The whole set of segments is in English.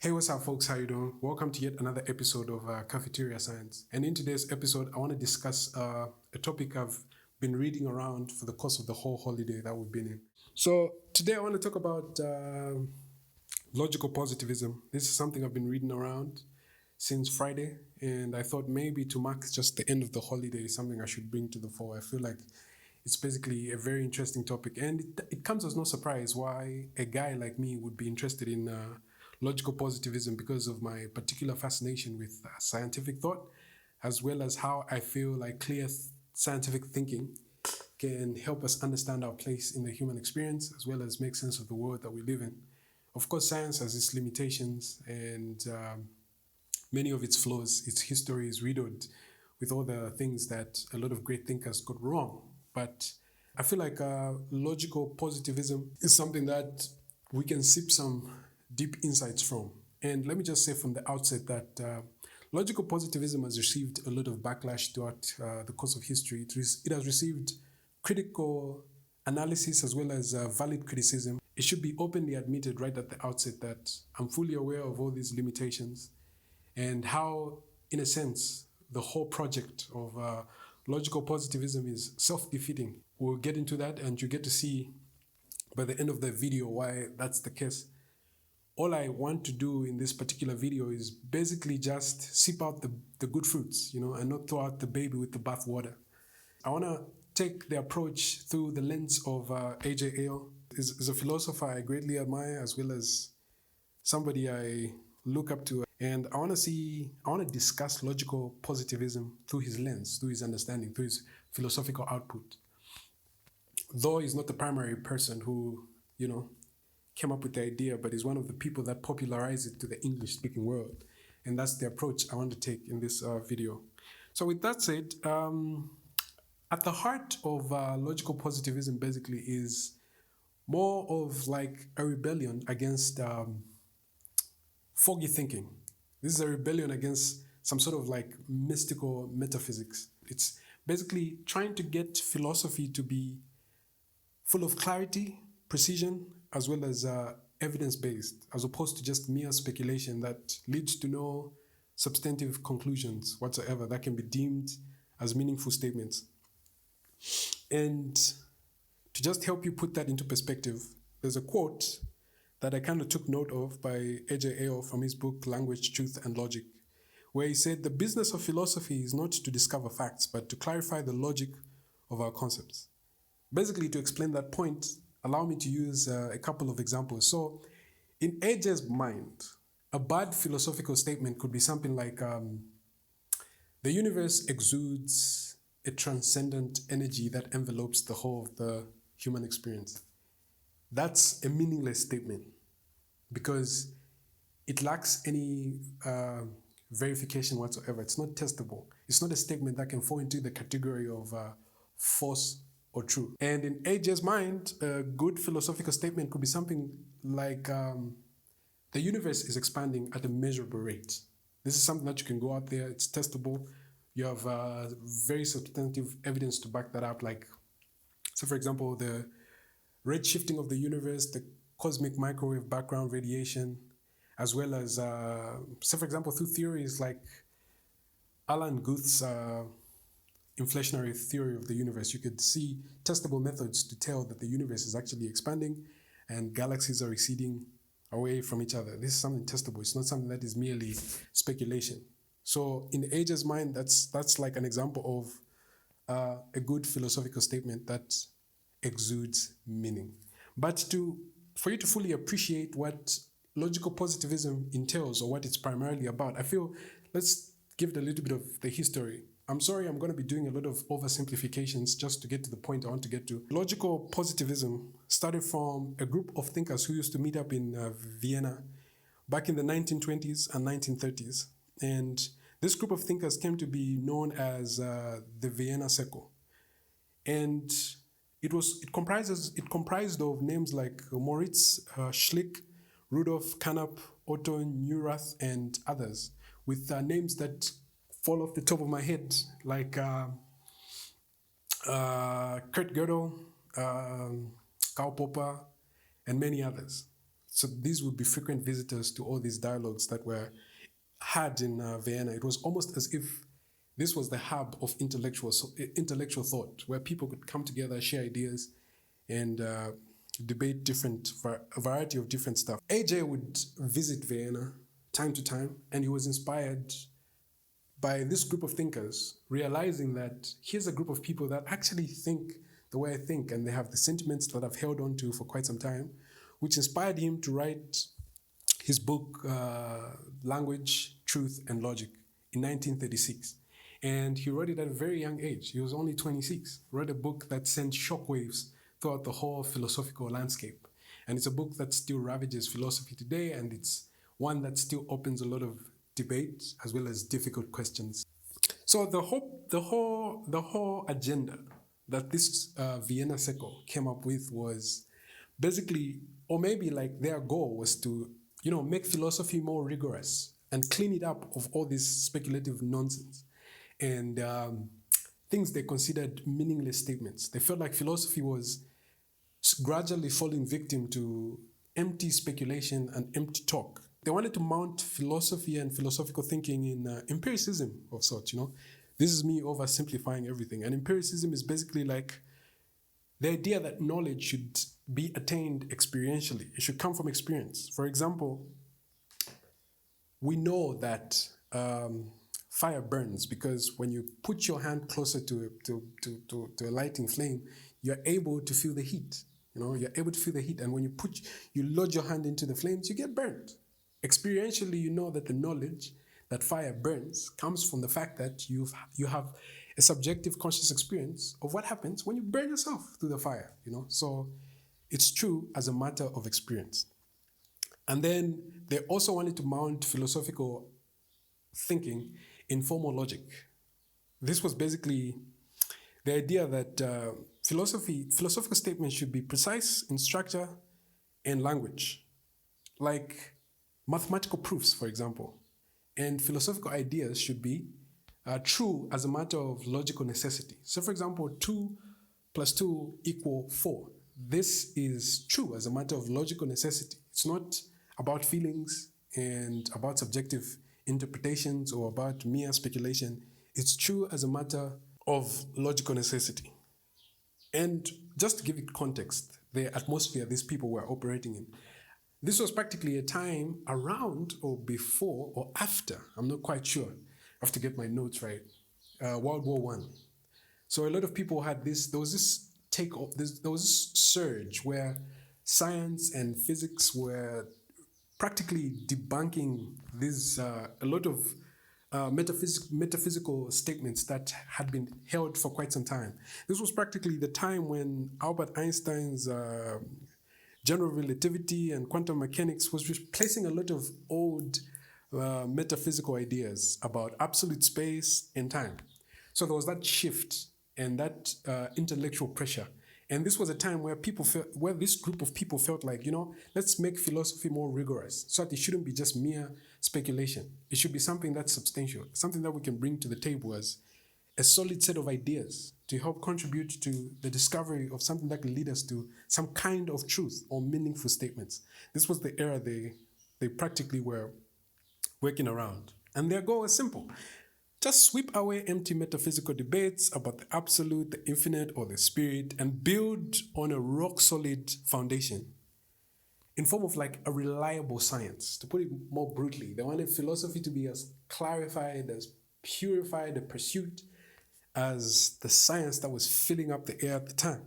Hey, what's up, folks? How you doing? Welcome to yet another episode of Cafeteria Science. And in today's episode, I want to discuss a topic I've been reading around for the course of the whole holiday that we've been in. So today I want to talk about logical positivism. This is something I've been reading around since Friday, and I thought maybe to mark just the end of the holiday, something I should bring to the fore. I feel like it's basically a very interesting topic, and it comes as no surprise why a guy like me would be interested in logical positivism, because of my particular fascination with scientific thought, as well as how I feel like clear scientific thinking can help us understand our place in the human experience, as well as make sense of the world that we live in. Of course, science has its limitations and many of its flaws. Its history is riddled with all the things that a lot of great thinkers got wrong. But I feel like logical positivism is something that we can sip some deep insights from. And let me just say from the outset that logical positivism has received a lot of backlash throughout the course of history. It has received critical analysis as well as valid criticism. It should be openly admitted right at the outset that I'm fully aware of all these limitations and how, in a sense, the whole project of logical positivism is self-defeating. We'll get into that, and you get to see by the end of the video why that's the case. All I want to do in this particular video is basically just sip out the good fruits, and not throw out the baby with the bathwater. I want to take the approach through the lens of Ayer. Is a philosopher I greatly admire, as well as somebody I look up to. And I want to discuss logical positivism through his lens, through his understanding, through his philosophical output. Though he's not the primary person who, came up with the idea, but he's one of the people that popularized it to the English-speaking world. And that's the approach I want to take in this video. So with that said, at the heart of logical positivism basically is more of like a rebellion against foggy thinking. This is a rebellion against some sort of like mystical metaphysics. It's basically trying to get philosophy to be full of clarity, precision, as well as evidence-based, as opposed to just mere speculation that leads to no substantive conclusions whatsoever that can be deemed as meaningful statements. And to just help you put that into perspective, there's a quote that I kind of took note of by Ayer from his book, Language, Truth, and Logic, where he said, "The business of philosophy is not to discover facts, but to clarify the logic of our concepts." Basically, to explain that point, allow me to use a couple of examples. So, in Ayer's mind, a bad philosophical statement could be something like, the universe exudes a transcendent energy that envelopes the whole of the human experience. That's a meaningless statement because it lacks any verification whatsoever. It's not testable. It's not a statement that can fall into the category of false or true. And in Ayer's mind, a good philosophical statement could be something like, the universe is expanding at a measurable rate. This is something that you can go out there, it's testable. You have very substantive evidence to back that up. Like, so for example, the red shifting of the universe, the cosmic microwave background radiation, as well as, say for example, through theories like Alan Guth's inflationary theory of the universe, you could see testable methods to tell that the universe is actually expanding and galaxies are receding away from each other. This is something testable. It's not something that is merely speculation. So in Ayer's mind, that's like an example of a good philosophical statement that exudes meaning. But for you to fully appreciate what logical positivism entails or what it's primarily about, I feel let's give it a little bit of the history. I'm sorry, I'm going to be doing a lot of oversimplifications just to get to the point I want to get to. Logical positivism started from a group of thinkers who used to meet up in Vienna back in the 1920s and 1930s. And this group of thinkers came to be known as the Vienna Circle. And it comprised of names like Moritz Schlick, Rudolf Carnap, Otto Neurath, and others, with names that fall off the top of my head, like Kurt Gödel, Karl Popper, and many others. So these would be frequent visitors to all these dialogues that were had in Vienna. It was almost as if this was the hub of intellectual thought, where people could come together, share ideas, and debate a variety of different stuff. Ayer would visit Vienna time to time, and he was inspired by this group of thinkers, realizing that here's a group of people that actually think the way I think, and they have the sentiments that I've held on to for quite some time, which inspired him to write his book, Language, Truth, and Logic, in 1936. And he wrote it at a very young age. He was only 26. Wrote a book that sent shockwaves throughout the whole philosophical landscape. And it's a book that still ravages philosophy today, and it's one that still opens a lot of debate as well as difficult questions. So the whole agenda that this Vienna Circle came up with was basically, or maybe like their goal was to, make philosophy more rigorous and clean it up of all this speculative nonsense and things they considered meaningless statements. They felt like philosophy was gradually falling victim to empty speculation and empty talk. They wanted to mount philosophy and philosophical thinking in empiricism of sorts, This is me oversimplifying everything. And empiricism is basically like the idea that knowledge should be attained experientially. It should come from experience. For example, we know that fire burns because when you put your hand closer to a lighting flame, you're able to feel the heat. You're able to feel the heat. And when you lodge your hand into the flames, you get burnt. Experientially, you know that the knowledge that fire burns comes from the fact that you have a subjective conscious experience of what happens when you burn yourself through the fire, So it's true as a matter of experience. And then they also wanted to mount philosophical thinking in formal logic. This was basically the idea that philosophical statements should be precise in structure and language, like mathematical proofs, for example. And philosophical ideas should be true as a matter of logical necessity. So, for example, 2 plus 2 equal 4. This is true as a matter of logical necessity. It's not about feelings and about subjective interpretations or about mere speculation. It's true as a matter of logical necessity. And just to give it context, the atmosphere these people were operating in, this was practically a time around or before or after, I'm not quite sure, I have to get my notes right, World War I. So a lot of people had there was this surge where science and physics were practically debunking a lot of metaphysical statements that had been held for quite some time. This was practically the time when Albert Einstein's general relativity and quantum mechanics was replacing a lot of old metaphysical ideas about absolute space and time. So there was that shift and that intellectual pressure. And this was a time where this group of people felt like, let's make philosophy more rigorous so that it shouldn't be just mere speculation. It should be something that's substantial, something that we can bring to the table as a solid set of ideas to help contribute to the discovery of something that can lead us to some kind of truth or meaningful statements. This was the era they practically were working around. And their goal was simple. Just sweep away empty metaphysical debates about the absolute, the infinite, or the spirit, and build on a rock-solid foundation in form of like a reliable science. To put it more brutally, they wanted philosophy to be as clarified, as purified a pursuit as the science that was filling up the air at the time,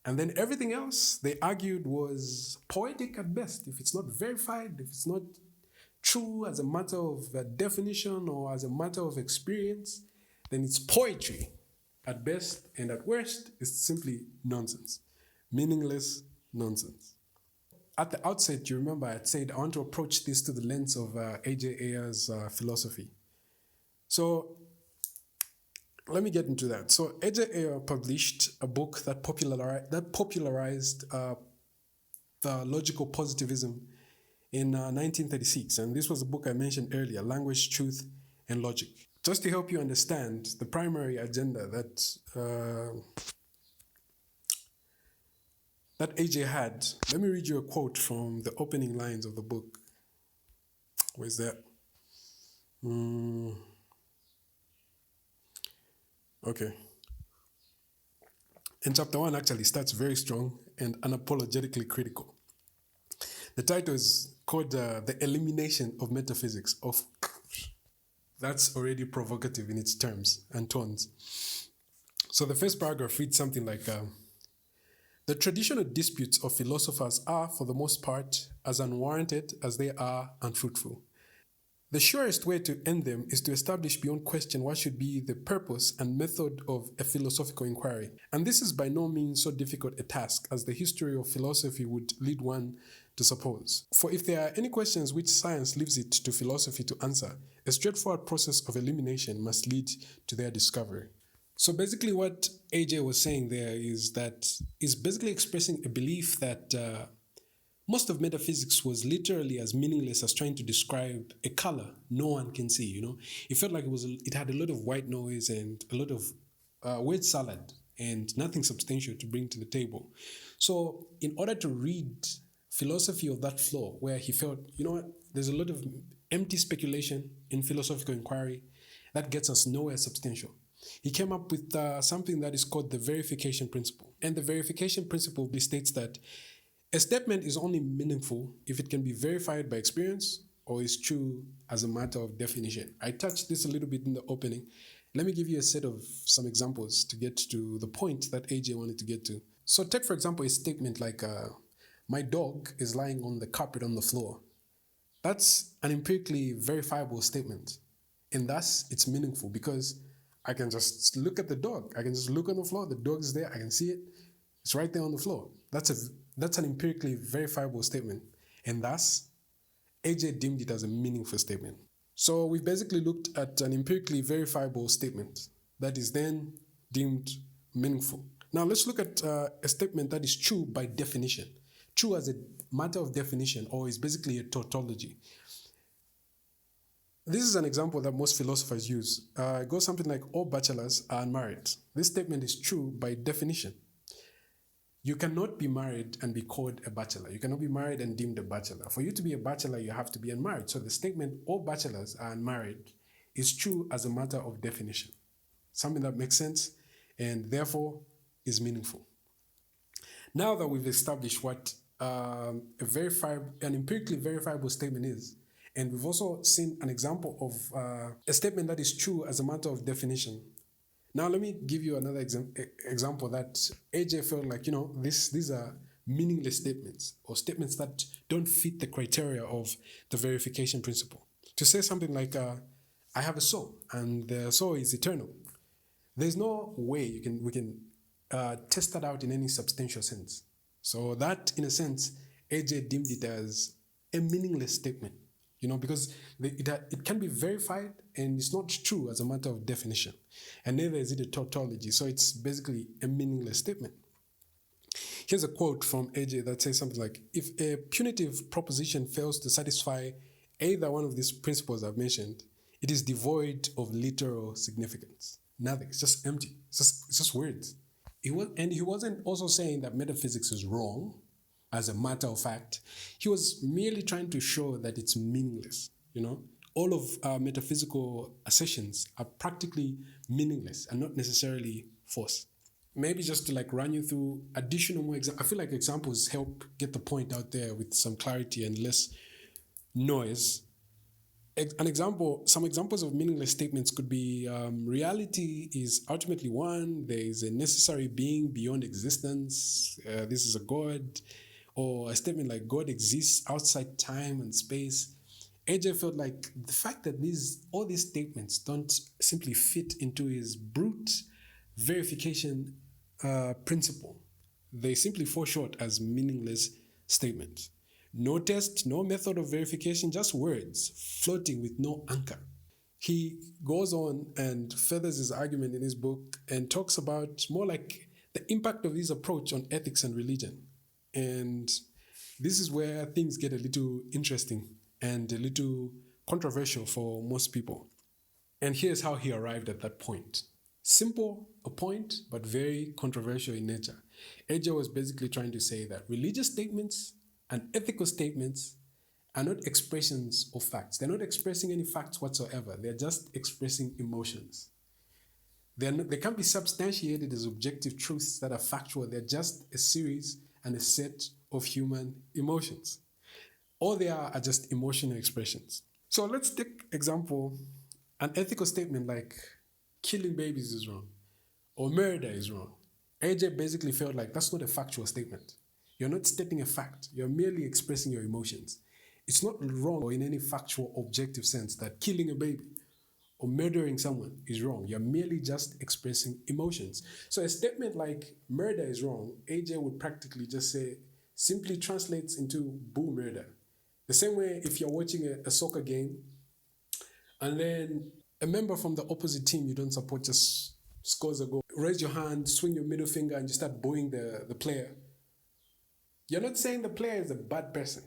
And then everything else, they argued, was poetic at best. If it's not verified, if it's not true as a matter of definition or as a matter of experience, then it's poetry at best, and at worst, it's simply nonsense. Meaningless nonsense. At the outset, you remember I had said I want to approach this to the lens of Ayer's philosophy. So let me get into that. So Ayer published a book that popularized the Logical Positivism in 1936. And this was the book I mentioned earlier, Language, Truth, and Logic. Just to help you understand the primary agenda that that AJ had. Let me read you a quote from the opening lines of the book. Where's that? Okay. And chapter 1 actually starts very strong and unapologetically critical. The title is called The Elimination of Metaphysics. That's already provocative in its terms and tones. So the first paragraph reads something like, the traditional disputes of philosophers are, for the most part, as unwarranted as they are unfruitful. The surest way to end them is to establish beyond question what should be the purpose and method of a philosophical inquiry. And this is by no means so difficult a task as the history of philosophy would lead one to suppose. For if there are any questions which science leaves it to philosophy to answer, a straightforward process of elimination must lead to their discovery. So basically what AJ was saying there is that is basically expressing a belief that most of metaphysics was literally as meaningless as trying to describe a color no one can see, you know. It felt like it had a lot of white noise and a lot of word salad and nothing substantial to bring to the table. So in order to read philosophy of that floor, where he felt, you know what, there's a lot of empty speculation in philosophical inquiry that gets us nowhere substantial. He came up with something that is called the verification principle. And the verification principle states that a statement is only meaningful if it can be verified by experience or is true as a matter of definition. I touched this a little bit in the opening. Let me give you a set of some examples to get to the point that AJ wanted to get to. So take, for example, a statement like, my dog is lying on the carpet on the floor. That's an empirically verifiable statement. And thus, it's meaningful because I can just look at the dog. I can just look on the floor. The dog is there. I can see it. It's right there on the floor. That's an empirically verifiable statement. And thus, AJ deemed it as a meaningful statement. So we basically looked at an empirically verifiable statement that is then deemed meaningful. Now let's look at a statement that is true by definition. True as a matter of definition, or is basically a tautology. This is an example that most philosophers use. It goes something like, all bachelors are unmarried. This statement is true by definition. You cannot be married and be called a bachelor. You cannot be married and deemed a bachelor. For you to be a bachelor, you have to be unmarried. So the statement, all bachelors are unmarried, is true as a matter of definition. Something that makes sense and therefore is meaningful. Now that we've established what an empirically verifiable statement is, and we've also seen an example of a statement that is true as a matter of definition. Now let me give you another example that AJ felt like, you know, these are meaningless statements or statements that don't fit the criteria of the verification principle. To say something like, I have a soul and the soul is eternal. There's no way we can test that out in any substantial sense. So that, in a sense, AJ deemed it as a meaningless statement, you know, because it can be verified and it's not true as a matter of definition. And neither is it a tautology. So it's basically a meaningless statement. Here's a quote from AJ that says something like, if a punitive proposition fails to satisfy either one of these principles I've mentioned, it is devoid of literal significance. Nothing. It's just empty. It's just words. He wasn't also saying that metaphysics is wrong as a matter of fact. He was merely trying to show that it's meaningless. You know, all of metaphysical assertions are practically meaningless and not necessarily false. Maybe just to like run you through additional more examples. I feel like examples help get the point out there with some clarity and less noise. Some examples of meaningless statements could be reality is ultimately one, there is a necessary being beyond existence, this is a God, or a statement like God exists outside time and space. AJ felt like the fact that all these statements don't simply fit into his brute verification principle. They simply fall short as meaningless statements. No test, no method of verification, just words floating with no anchor. He goes on and furthers his argument in his book and talks about more like the impact of this approach on ethics and religion. And this is where things get a little interesting and a little controversial for most people. And here's how he arrived at that point. Simple a point, but very controversial in nature. Ayer was basically trying to say that religious statements and ethical statements are not expressions of facts. They're not expressing any facts whatsoever. They're just expressing emotions. They can't be substantiated as objective truths that are factual. They're just a series and a set of human emotions. All they are just emotional expressions. So let's take example, an ethical statement like killing babies is wrong or murder is wrong. Ayer basically felt like that's not a factual statement. You're not stating a fact. You're merely expressing your emotions. It's not wrong or in any factual objective sense that killing a baby or murdering someone is wrong. You're merely just expressing emotions. So a statement like murder is wrong, Ayer would practically just say, simply translates into boo murder. The same way if you're watching a soccer game and then a member from the opposite team you don't support just scores a goal, raise your hand, swing your middle finger and you start booing the player. You're not saying the player is a bad person.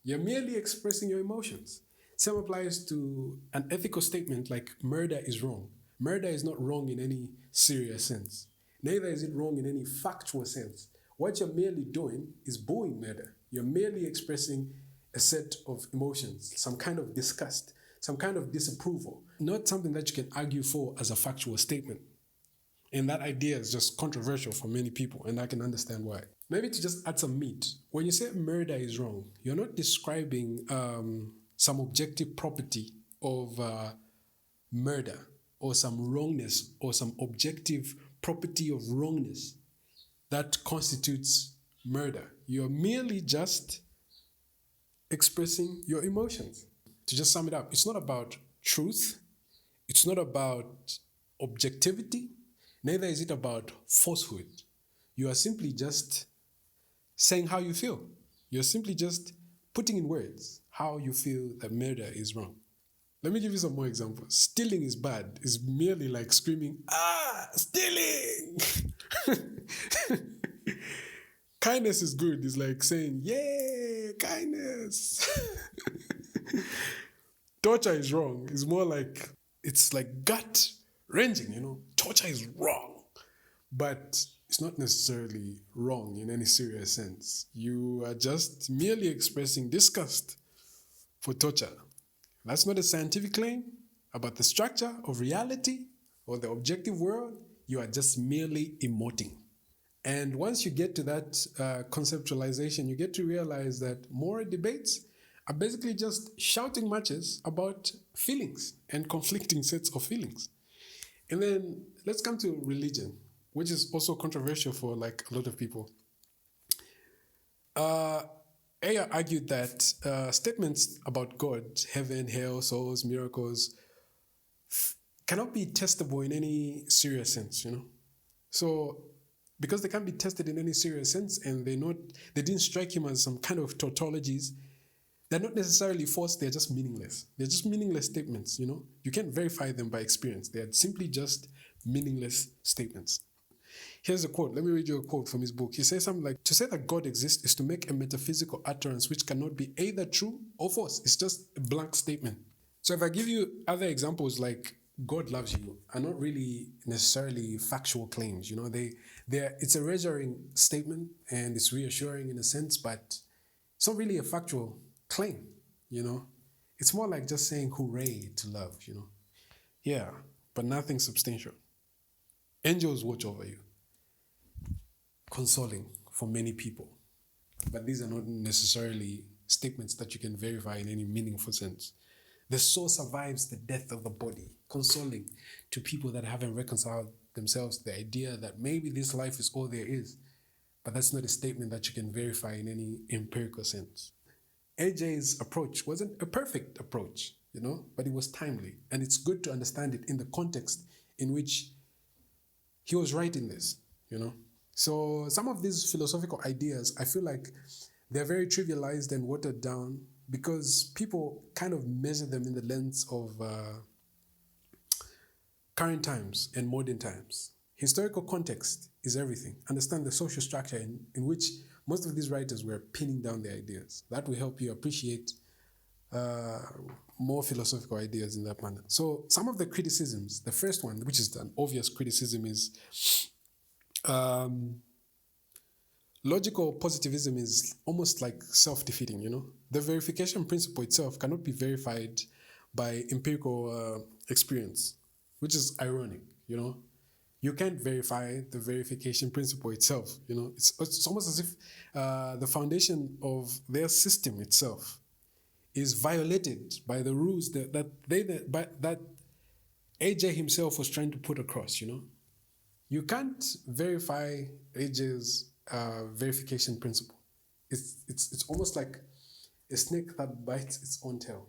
You're merely expressing your emotions. Same applies to an ethical statement like murder is wrong. Murder is not wrong in any serious sense. Neither is it wrong in any factual sense. What you're merely doing is booing murder. You're merely expressing a set of emotions, some kind of disgust, some kind of disapproval, not something that you can argue for as a factual statement. And that idea is just controversial for many people, and I can understand why. Maybe to just add some meat, when you say murder is wrong, you're not describing some objective property of murder or some wrongness or some objective property of wrongness that constitutes murder. You're merely just expressing your emotions. To just sum it up, it's not about truth, it's not about objectivity, neither is it about falsehood. You are simply just saying how you feel. You're simply just putting in words how you feel that murder is wrong. Let me give you some more examples. Stealing is bad is merely like screaming, stealing! Kindness is good. It's like saying, yay, kindness. Torture is wrong. It's more like, it's like gut wrenching, Torture is wrong. But it's not necessarily wrong in any serious sense. You are just merely expressing disgust for torture. That's not a scientific claim about the structure of reality or the objective world. You are just merely emoting. And once you get to that conceptualization, you get to realize that moral debates are basically just shouting matches about feelings and conflicting sets of feelings. And then let's come to religion, which is also controversial for like a lot of people. Ayer argued that statements about God, heaven, hell, souls, miracles, cannot be testable in any serious sense, So because they can't be tested in any serious sense and they didn't strike him as some kind of tautologies, they're not necessarily false, they're just meaningless. They're just meaningless statements, You can't verify them by experience. They're simply just meaningless statements. Here's a quote. Let me read you a quote from his book. He says something like, to say that God exists is to make a metaphysical utterance which cannot be either true or false. It's just a blank statement. So if I give you other examples like God loves you are not really necessarily factual claims, it's a reassuring statement and it's reassuring in a sense, but it's not really a factual claim, It's more like just saying hooray to love, Yeah, but nothing substantial. Angels watch over you. Consoling for many people. But these are not necessarily statements that you can verify in any meaningful sense. The soul survives the death of the body, consoling to people that haven't reconciled themselves to the idea that maybe this life is all there is. But that's not a statement that you can verify in any empirical sense. Ayer's approach wasn't a perfect approach, but it was timely. And it's good to understand it in the context in which he was writing this, So some of these philosophical ideas, I feel like they're very trivialized and watered down because people kind of measure them in the lens of current times and modern times. Historical context is everything. Understand the social structure in which most of these writers were pinning down their ideas. That will help you appreciate more philosophical ideas in that manner. So some of the criticisms, the first one, which is an obvious criticism, is Logical positivism is almost like self-defeating, you know? The verification principle itself cannot be verified by empirical experience, which is ironic, you know? You can't verify the verification principle itself, you know? It's almost as if the foundation of their system itself is violated by the rules that AJ himself was trying to put across, you know? You can't verify AJ's verification principle. It's almost like a snake that bites its own tail.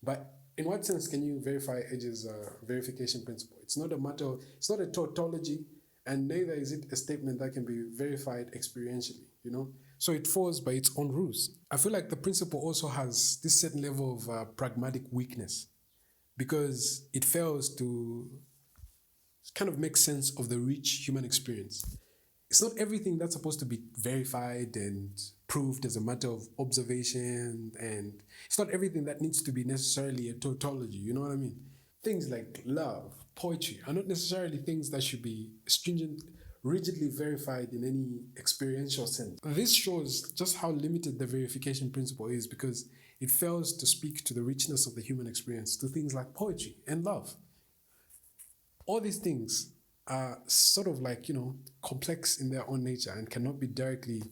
But in what sense can you verify AJ's verification principle? It's not a matter, it's not a tautology, and neither is it a statement that can be verified experientially, you know? So it falls by its own rules. I feel like the principle also has this certain level of pragmatic weakness because it fails to kind of make sense of the rich human experience. It's not everything that's supposed to be verified and proved as a matter of observation, and it's not everything that needs to be necessarily a tautology, you know what I mean? Things like love, poetry are not necessarily things that should be stringent, rigidly verified in any experiential sense. This shows just how limited the verification principle is because it fails to speak to the richness of the human experience, to things like poetry and love. All these things are sort of like, you know, complex in their own nature and cannot be directly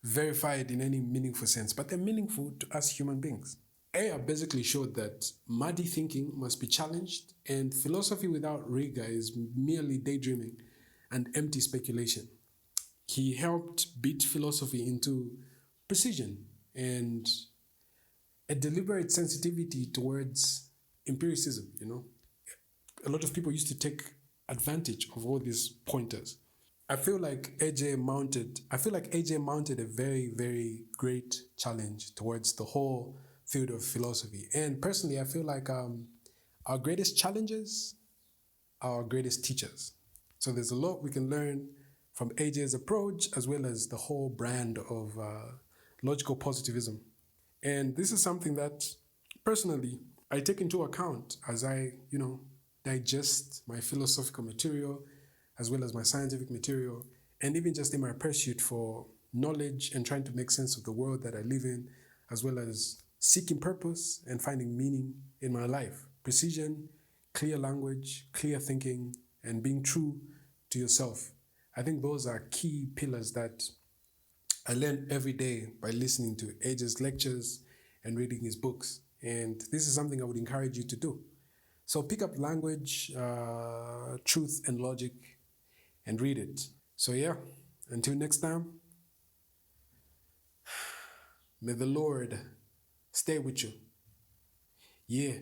verified in any meaningful sense, but they're meaningful to us human beings. Ayer basically showed that muddy thinking must be challenged, and philosophy without rigor is merely daydreaming and empty speculation. He helped beat philosophy into precision and a deliberate sensitivity towards empiricism, you know. A lot of people used to take advantage of all these pointers. I feel like AJ mounted a very, very great challenge towards the whole field of philosophy. And personally, I feel like our greatest challenges are our greatest teachers. So there's a lot we can learn from AJ's approach as well as the whole brand of logical positivism. And this is something that personally I take into account as I, you know, digest my philosophical material as well as my scientific material, and even just in my pursuit for knowledge and trying to make sense of the world that I live in, as well as seeking purpose and finding meaning in my life. Precision, clear language, clear thinking, and being true to yourself. I think those are key pillars that I learn every day by listening to AJ's lectures and reading his books. And this is something I would encourage you to do. So pick up language, truth, and logic, and read it. So yeah, until next time, may the Lord stay with you. Yeah.